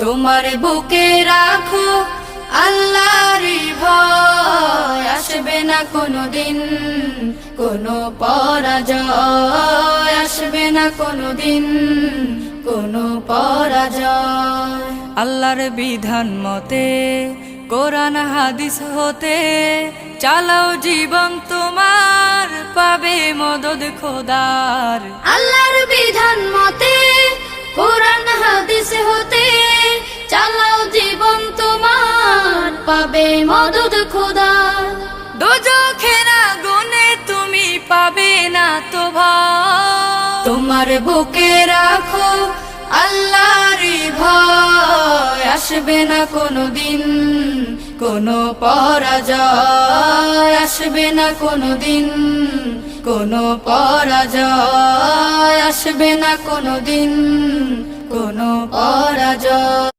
তোমার বুকে রাখো আল্লাহর ভয়, আসবে না কোনোদিন কোনো পরাজয়, আসবে না কোনোদিন কোনো পরাজয়। আল্লাহর বিধান মতে কোরআন হাদিস হতে চালাও জীবন তোমার, পাবে মদদ খোদার। আল্লাহর বিধান মতে কোরআন হাদিস হতে চালাও জীবন তোমার, পাবে মদদ খোদার। দোজখের আগুনে তুমি পাবে না তো ভয়, তোমার বুকে রাখো আল্লাহর ভয়, আসবে না কোনোদিন কোনো পরাজয়, আসবে না কোনোদিন কোনো পরাজয়, আসবে না কোনোদিন কোনো পরাজয়।